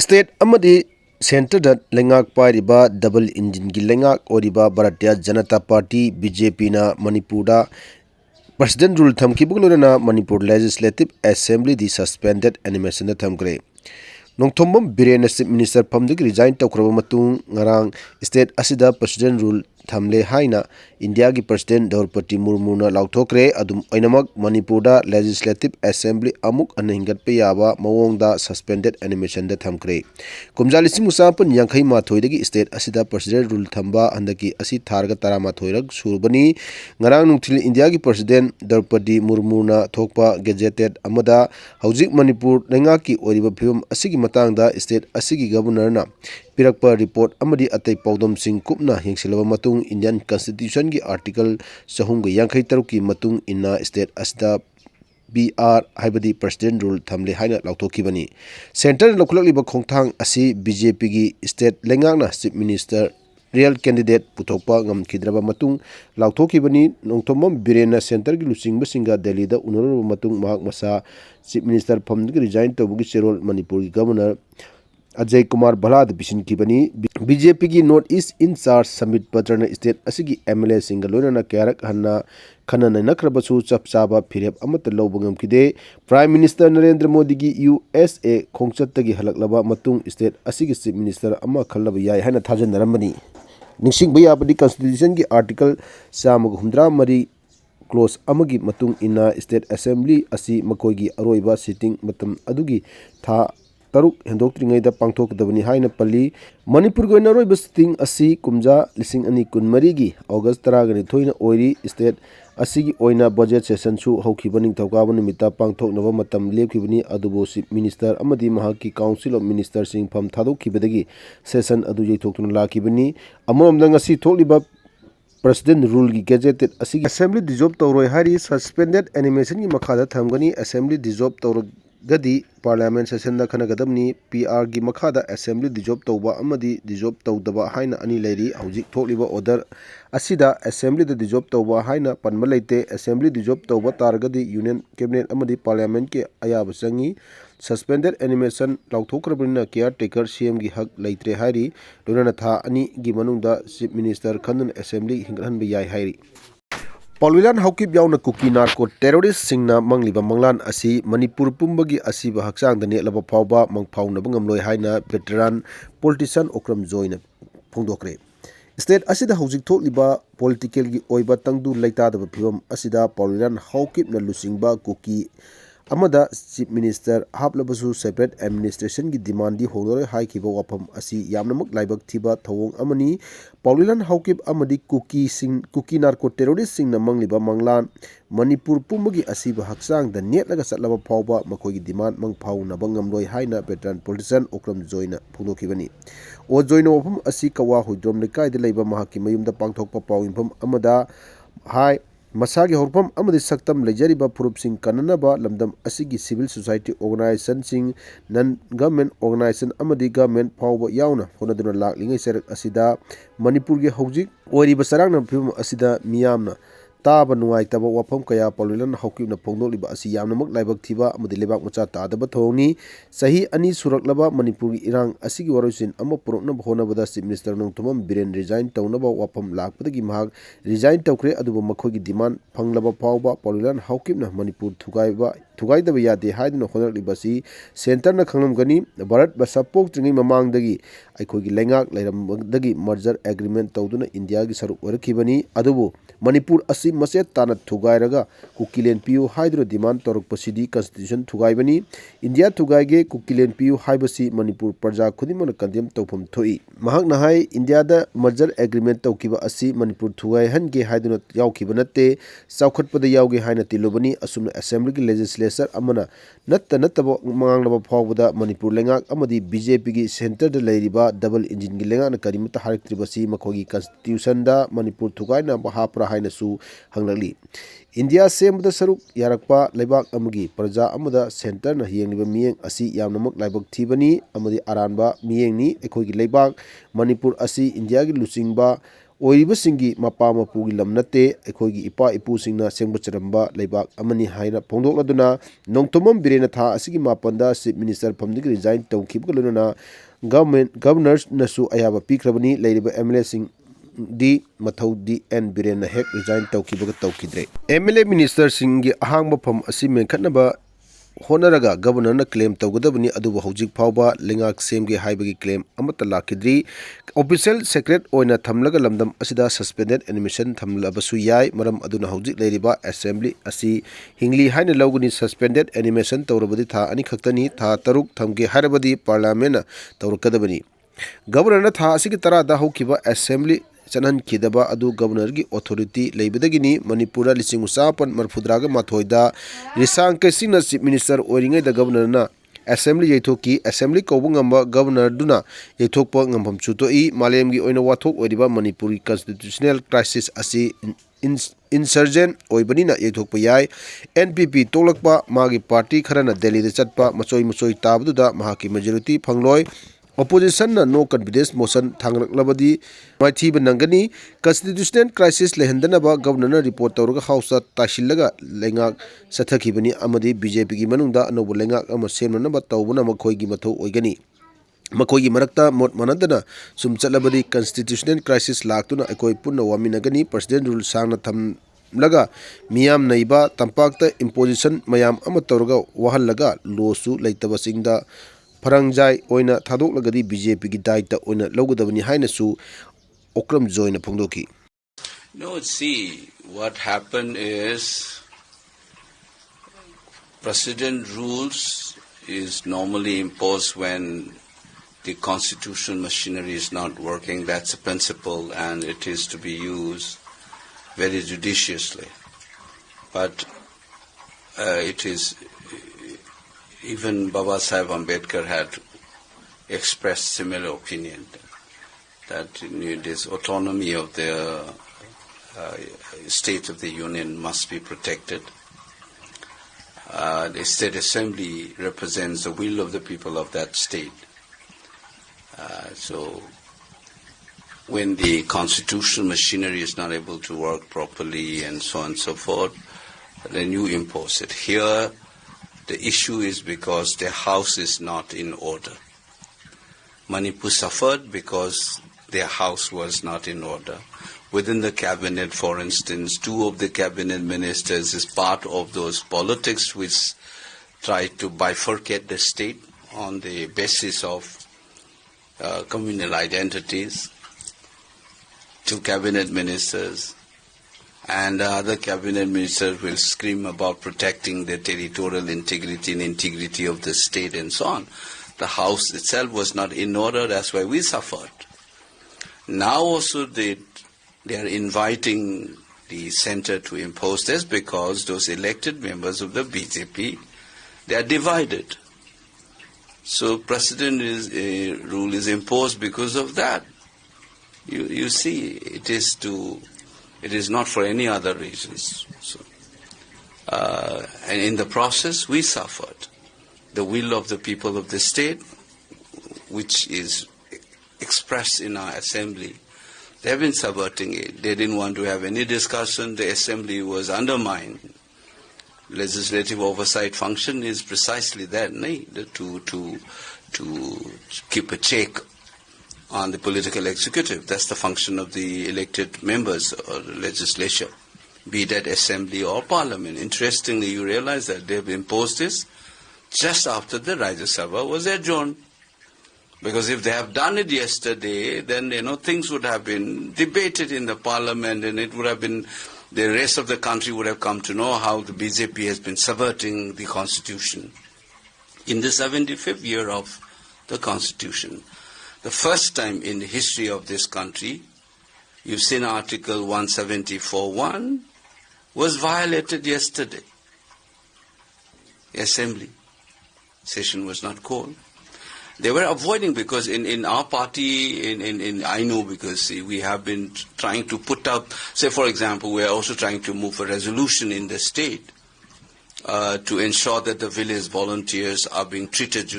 State अमदी centre लेंगाक पाइरिबा double engine की लेंगाक ओरिबा Bharatiya Janata party BJP ना Manipur president rule थमखिबुग लोना मणिपुर लेजिस्लेटिव असेंबली दी सस्पेंडेड एनिमेशन थमग्रे नोंथोंबम बिरेन चीफ मिनिस्टर फमदगी रिजाइन तौख्रब मतुंग ngarang स्टेट असिदा प्रेसिडेंट रूल थमले हाइना इंडिया की प्रेसिडेंट द्रौपदी मुर्मू ना लाउथोक्रे अदुम ओइनमक मणिपुर लेजिस्लेटिव असेंबली अमुक अनहिंगतपे याबा मवोंगदा सस्पेंडेड एनिमेशन दा थमक्रे कुमजा लिसिंग मुसापन यांखै माथोइदगी स्टेट असिदा प्रेसिडेंट रूल थम्बा हंदकी असि थारगा तारा माथोइरग सुरबनी ngarang nungthil इंडिया की प्रेसिडेंट द्रौपदी मुर्मू ना थोकपा गेजेटेड अमदा हौजिक मणिपुर लेंगा की ओरिबा फिल्म असिगी मतंगदा स्टेट असिगी गवर्नर ना पिरकपा रिपोर्ट अमदी अतै पौदम सिंह कुपना हिंगसिलबा मतुंग इंडियन कॉन्स्टिट्यूशन की आर्टिकल 453 की मतुंग इन्ना स्टेट असिदा BR हाइबदी प्रेसिडेंट रूल थमले हाइना लाउथोखिबनी सेंटर लखुलकलिबा खोंथांग असि बीजेपी की स्टेट लेंगांगना चीफ मिनिस्टर रियल कैंडिडेट पुथोकपा ngамखिद्रबा मतुंग लाउथोखिबनी नोंथोमम बिरेना सेंटर की लुसिंगबसिंगा दिल्ली दा उनरबा मतुंग महक मसा चीफ मिनिस्टर फमदगी रिजाइन तौबगी चेरोल मणिपुर की गवर्नर अजय कुमार भलाद बिसिनखिबनी बीजेपी की नॉर्थ ईस्ट इंचार्ज समित पत्रन स्टेट असिगी एमएलए सिंगल लोनना क्यारक हन्ना खनन नखरबसु चपचाबा फिरेप अमत लौबंगमखिदे प्राइम मिनिस्टर नरेंद्र मोदी की USA खोंचत्तगी हलकलबा मतुंग स्टेट असिगी चीफ मिनिस्टर अमा खल्लब याय हाना थाजनरमनी निंगसिंगबा याबदी कॉन्स्टिट्यूशन की आर्टिकल 153 क्लोज अमगी मतुंग इन्ना स्टेट असेंबली असि मकोइगी अरोइबा सिटिंग मतम अदुगी था तरुक हेंदोक्त्रिङैदा पांथोकदबनी हाइना पल्ली मणिपुर गोइना रोइबा सिटिंग असि कुमजा लिसिंग अनि कुनमरी की ऑगस्ट 13 ओइरी स्टेट असिगी ओइना बजेट सेशन सु हौखिबनिंग थौकाब निमित्ता पांथोकनबा मतम लेपखिबनी अदुबो चीफ मिनिस्टर अमदी महाकी काउंसिल ऑफ मिनिस्टर सिंह फम थादोखिबदगी सेशन अदु यैथोक्तुना लाखिबनी अमरमदा ngasi थोकलिबा प्रेसिडेंट रूल की गेजेटेड असिगी असेंबली डिजॉल्व तौरोय हारी सस्पेंडेड एनिमेशन की मखादा थमगनी असेंबली डिजॉल्व तौर गदी पार्लियामेंट सेशन खनगदबनी PR की मखादा असेंबली डिजॉल्व तौबा अमदी डिजॉल्व तौदबा हाइना अनि लेरी हौजिक थोकलिबा ऑर्डर असिदा असेंबली डिजॉल्व तौबा हाइना पनम लेते असेंबली डिजॉल्व तौबा तारगदी यूनियन कैबिनेट अमदी पार्लियामेंट के अयाब संगी सस्पेंडेड एनिमेशन लाउथोक्रबनिना केयर टेकर CM की हक लेत्रे हाइरी लोनना था अनि की मनुंगदा चीफ मिनिस्टर खनन असेंबली हिंगहनबा याय हाइरी पॉलविलान हौकिब याउना कुकी नार्को टेरोरिस्ट सिंगना मंगलिबा मंगलान असि मणिपुर पुंबगी असिबा हक्चांग नेलबा फावबा मंगफाउनबा ngamloi हाइना वेटरन पॉलिटिशियन ओक्रम जोइना फोंदोक्रे स्टेट असिदा हौजिक थोकलिबा पॉलिटिकल की ओइबा तंगदु लेतादबा फिवम असिदा पॉलविलान हौकिबना लुसिंगबा कुकी अमदा चीफ मिनिस्टर हापलबसु सेपरेट एडमिनिस्ट्रेशन की डिमांड दी होनोरे हाइखिबा वाफम असि यामनमक लाइबक थिबा थवोंग अमनी पॉलविलान हौकिब अमदी कुकी नार्को टेरोरिस्ट सिंगना मंगलिबा मंगलान मणिपुर पुंबगी असिबा हक्चांग द नेटलगा चटलबा फावबा मखोगी डिमांड मंगफाउनबा ngamloi हाइना वेटरन पॉलिटिशियन ओक्रम जोइना फोंदोखिबनी ओ जोइना वाफम असि कवा हुइद्रोम लेकाइदा लेबा महाकी मयुमदा पांथोकपा पाउइंफम अमदा हाई मसागी हौरफम अमदी सक्तम लेजरिबा फुरुपसिंग कननबा लमदम असिगी सिविल सोसाइटी ऑर्गेनाइजेशन सिंग नन गवर्नमेंट ऑर्गेनाइजेशन अमदी गवर्नमेंट फावबा याउना होनदुना लाकलिंगै सरक असिदा मणिपुर के हौजिक ओरिबा सरांगना फिल्म असिदा मियामना ताब नुआइतबा वाफम कया पॉलविलान हौकिबना फोंदोलिबा असि यामनमक लाइबक थिबा अमदी लेबाक मचा तादबा थोंगनी सही अनि सुरकलबा मणिपुर की इरांग असिगी वरोसिन अम पुरकनब होनबदा chief minister Nongthombam Biren resign तौनबा वाफम लाकपदगी महाग रिजाइन तौख्रे अदुबा मखोगी डिमांड फंगलबा फावबा पॉलविलान हौकिबना मणिपुर थुगाइदबा यादे हाइदना होनरलिबसी सेंटरना खंगलमगनी भारत बसा पोक्त्रिङै ममांगदगी अखोगी लेंगाक लैरमदगी मर्जर एग्रीमेंट तौदुना इंडिया की सरुक ओरखिबनी अदुबु मणिपुर असि मसेत ताना थुगाइरगा कुकीलेन पियु हाइद्रो डिमांड तौरकपसिदी कॉन्स्टिट्यूशन थुगाइबनी इंडिया थुगाइगे कुकीलेन पियु हाइबसी मणिपुर प्रजा खुदिमना कंडेम तौफम थोई महाकना हाइ इंडिया दा मर्जर एग्रीमेंट तौकिबा असि मणिपुर थुगाइहनगे हाइदुना याउखिबा नत्ते चौखटपदा याउगे हाइना तिलुबनी असुमना असेंबली की लेजिस्लेचर अमना नत्तबा मांगलबा फावबदा मणिपुर लेंगाक अमदी बीजेपी की सेंटर दा लेरिबा डबल इंजिन की लेंगाना करिमता हारक्त्रिबसी मखोगी कॉन्स्टिट्यूशन दा मणिपुर थुगाइना हापरा हाइनसु हंगलली इंडिया सेमदा सरुक यारकपा लेबाक अमगी प्रजा अमदा सेंटर न हियंगलिबा मियेंग असि यामनमक लाइबक थिबनी अमदी आरानबा मियेंगनी एखोगी लेबाक मणिपुर असि इंडिया की लुचिंगबा ꯑꯣꯏꯔꯤꯕꯁꯤꯡꯒꯤ ꯃꯄꯥ ꯃꯄꯨꯒꯤ ꯂꯝ ꯅꯠꯇꯦ, ꯑꯩꯈꯣꯏꯒꯤ ꯏꯄꯥ ꯏꯄꯨꯁꯤꯡꯅ ꯁꯦꯝꯒꯠꯆꯔꯝꯕ ꯂꯩꯕꯥꯛ ꯑꯃꯅꯤ ꯍꯥꯏꯅ ꯐꯣꯡꯗꯣꯛꯂꯗꯨꯅ ꯅꯣꯡꯊꯣꯝꯕꯝ ꯕꯤꯔꯦꯟꯅ ꯊꯥ ꯑꯁꯤꯒꯤ 7ꯗ ꯆꯤꯞ ꯃꯤꯅꯤꯁꯇꯔ ꯐꯝꯗꯒꯤ ꯔꯤꯖꯥꯏꯟ ꯇꯧꯈꯤꯕꯒ ꯂꯣꯏꯅꯅ ꯒꯕꯔꯅꯔꯅꯁꯨ ꯑꯌꯥꯕ ꯄꯤꯈ꯭ꯔꯕꯅꯤ꯫ ꯂꯩꯔꯤꯕ MLAꯁꯤꯡꯗꯤ ꯃꯊꯧꯗꯤ ꯑꯦꯟ ꯕꯤꯔꯦꯟꯅ ꯍꯦꯛ ꯔꯤꯖꯥꯏꯟ ꯇꯧꯈꯤꯕꯒ ꯇꯧꯈꯤꯗ꯭ꯔꯦ꯫ MLA ꯃꯤꯅꯤꯁꯇꯔꯁꯤꯡꯒꯤ ꯑꯍꯥꯡꯕ ꯐꯝ ꯑꯁꯤ ꯃꯦꯟꯈꯠꯅꯕ ꯍꯣꯠꯅꯔꯒ ꯒꯕꯔꯅꯔꯅ ꯀ꯭ꯂꯦꯝ ꯇꯧꯒꯗꯕꯅꯤ, ꯑꯗꯨꯕꯨ ꯍꯧꯖꯤꯛ ꯐꯥꯎꯕ ꯂꯩꯉꯥꯛ ꯁꯦꯝꯒꯦ ꯍꯥꯏꯕꯒꯤ ꯀ꯭ꯂꯦꯝ ꯑꯃꯠꯇ ꯂꯥꯛꯈꯤꯗ꯭ꯔꯤ꯫ ꯑꯣꯐꯤꯁꯤꯌꯦꯜ ꯁꯦꯀ꯭ꯔꯦꯠ ꯑꯣꯏꯅ ꯊꯝꯂꯒ ꯂꯝꯗꯝ ꯑꯁꯤꯗ ꯁꯁꯄꯦꯟꯗꯦꯗ ꯑꯦꯅꯤꯃꯦꯁꯟ ꯊꯝꯂꯕꯁꯨ ꯌꯥꯏ, ꯃꯔꯝ ꯑꯗꯨꯅ ꯍꯧꯖꯤꯛ ꯂꯩꯔꯤꯕ ꯑꯦꯁꯦꯝꯕ꯭ꯂꯤ ꯑꯁꯤ ꯍꯤꯡꯂꯤ ꯍꯥꯏꯅ ꯂꯧꯒꯅꯤ꯫ ꯁꯁꯄꯦꯟꯗꯦꯗ ꯑꯦꯅꯤꯃꯦꯁꯟ ꯇꯧꯔꯕꯗꯤ ꯊꯥ 2 ꯈꯛꯇꯅꯤ, ꯊꯥ 6 ꯊꯝꯒꯦ ꯍꯥꯏꯔꯕꯗꯤ ꯄꯥꯔꯂꯤꯌꯥꯃꯦꯟꯠꯅ ꯇꯧꯔꯛꯀꯗꯕꯅꯤ꯫ ꯒꯕꯔꯅꯔꯅ ꯊꯥ ꯑꯁꯤꯒꯤ 10ꯗ ꯍꯧꯈꯤꯕ ꯑꯦꯁꯦꯝꯕ꯭ꯂꯤ ꯆꯠꯍꯟꯈꯤꯗꯕ ꯑꯗꯨ ꯒꯕꯔꯅꯔꯒꯤ ꯑꯣꯊꯣꯔꯤꯇꯤ ꯂꯩꯕꯗꯒꯤꯅꯤ꯫ ꯃꯅꯤꯄꯨꯔꯗ 1962ꯗ ꯔꯤꯁꯥꯡ ꯀꯩꯁꯤꯡꯅ ꯆꯤꯞ ꯃꯤꯅꯤꯁꯇꯔ ꯑꯣꯏꯔꯤꯉꯩꯗ ꯒꯕꯔꯅꯔꯅ ꯑꯦꯁꯦꯝꯕ꯭ꯂꯤ ꯌꯩꯊꯣꯛꯈꯤ꯫ ꯑꯦꯁꯦꯝꯕ꯭ꯂꯤ ꯀꯧꯕ ꯉꯝꯕ ꯒꯕꯔꯅꯔꯗꯨꯅ ꯌꯩꯊꯣꯛꯄ ꯉꯝꯐꯝꯁꯨ ꯊꯣꯛꯏ꯫ ꯃꯥꯂꯦꯝꯒꯤ ꯑꯣꯏꯅ ꯋꯥꯊꯣꯛ ꯑꯣꯏꯔꯤꯕ ꯃꯅꯤꯄꯨꯔꯒꯤ ꯀꯟꯁꯇꯤꯇ꯭ꯌꯨꯁꯅꯦꯜ ꯀ꯭ꯔꯥꯏꯁꯤꯁ ꯑꯁꯤ ꯏꯟꯁꯔꯖꯦꯟ ꯑꯣꯏꯕꯅꯤꯅ ꯌꯩꯊꯣꯛꯄ ꯌꯥꯏ꯫ NPP ꯇꯣꯛꯂꯛꯄ, ꯃꯥꯒꯤ ꯄꯥꯔꯇꯤ ꯈꯔꯅ ꯗꯦꯜꯂꯤꯗ ꯆꯠꯄ, ꯃꯆꯣꯏ ꯇꯥꯕꯗꯨꯗ ꯃꯍꯥꯛꯀꯤ ꯃꯦꯖꯣꯔꯤꯇꯤ ꯐꯪꯂꯣꯏ꯫ ꯑꯣꯄꯣꯖꯤꯁꯟꯅ ꯅꯣ ꯀꯟꯐꯤꯗꯦꯟꯁ ꯃꯣꯁꯟ ꯊꯥꯡꯒꯠꯂꯛꯂꯕꯗꯤ ꯃꯥꯏꯊꯤꯕ ꯅꯪꯒꯅꯤ꯫ ꯀꯟꯁꯇꯤꯇ꯭ꯌꯨꯁꯅꯦꯜ ꯀ꯭ꯔꯥꯏꯁꯤꯁ ꯂꯩꯍꯟꯗꯅꯕ ꯒꯕꯔꯅꯔꯅ ꯔꯤꯄꯣꯔꯠ ꯇꯧꯔꯒ ꯍꯥꯎꯁꯇ ꯇꯥꯁꯤꯜꯂꯒ ꯂꯩꯉꯥꯛ ꯆꯠꯊꯈꯤꯕꯅꯤ, ꯑꯃꯗꯤ BJPꯒꯤ ꯃꯅꯨꯡꯗ ꯑꯅꯧꯕ ꯂꯩꯉꯥꯛ ꯑꯃ ꯁꯦꯝꯅꯅꯕ ꯇꯧꯕꯅ ꯃꯈꯣꯏꯒꯤ ꯃꯊꯧ ꯑꯣꯏꯒꯅꯤ꯫ ꯃꯈꯣꯏꯒꯤ ꯃꯔꯛꯇ ꯃꯣꯠ ꯃꯥꯟꯅꯗꯅ ꯁꯨꯝ ꯆꯠꯂꯕꯗꯤ ꯀꯟꯁꯇꯤꯇ꯭ꯌꯨꯁꯅꯦꯜ ꯀ꯭ꯔꯥꯏꯁꯤꯁ ꯂꯥꯛꯇꯨꯅ ꯑꯩꯈꯣꯏ ꯄꯨꯟꯅ ꯋꯥꯃꯤꯟꯅꯒꯅꯤ꯫ ꯄ꯭ꯔꯁꯤꯗꯦꯟ ꯔꯨꯜ ꯁꯥꯡꯅ ꯊꯝꯂꯒ ꯃꯤꯌꯥꯝ ꯅꯩꯕ, ꯇꯝꯄꯥꯛꯇ ꯏꯝꯄꯣꯖꯤꯁꯟ ꯃꯌꯥꯝ ꯑꯃ ꯇꯧꯔꯒ ꯋꯥꯍꯜꯂꯒ ꯂꯣꯁꯨ ꯂꯩꯇꯕ ꯆꯤꯡꯗ ꯐꯔꯪꯖꯥꯏ ꯑꯣꯏꯅ ꯊꯥꯗꯣꯛꯂꯒꯗꯤ BJPꯒꯤ ꯗꯥꯏꯇ ꯑꯣꯏꯅ ꯂꯧꯒꯗꯕꯅꯤ ꯍꯥꯏꯅꯁꯨ ꯑꯣꯀ꯭ꯔꯝ ꯖꯣꯏꯅ ꯐꯣꯡꯗꯣꯛꯈꯤ꯫ No, see, what happened is President rules is normally imposed when the constitutional machinery is not working. That's a principle, and it is to be used very judiciously. But it is, even Baba Sahib Ambedkar had expressed similar opinion that this autonomy of the State of the Union must be protected. The State Assembly represents the will of the people of that state. So when the constitutional machinery is not able to work properly and so on and so forth, then you impose it. Here, the issue is because the house is not in order. Manipur suffered because their house was not in order. Within the cabinet, for instance, 2 of the cabinet ministers is part of those politics which try to bifurcate the state on the basis of communal identities. 2 cabinet ministers and other cabinet ministers will scream about protecting the territorial integrity and integrity of the state and so on. The house itself was not in order, that's why we suffered. Now also they are inviting the center to impose this because those elected members of the BJP, they are divided. So President rule is imposed because of that. You see, it is not for any other reasons. So, and in the process, we suffered. The will of the people of the state, which is expressed in our assembly, they have been subverting it. They didn't want to have any discussion. The assembly was undermined. Legislative oversight function is precisely that, to keep a check on the political executive. That's the function of the elected members or the legislature, be that assembly or parliament. Interestingly, you realize that they've imposed this just after the Rajya Sabha was adjourned. Because if they have done it yesterday, then things would have been debated in the parliament, and it would have been, the rest of the country would have come to know how the BJP has been subverting the constitution. In the 75th year of the constitution, the first time in the history of this country, you've seen Article 174(1) was violated yesterday. The assembly session was not called. They were avoiding, because in our party, I know, because see, we have been trying to put up, say for example, we are also trying to move a resolution in the state to ensure that the village volunteers are being treated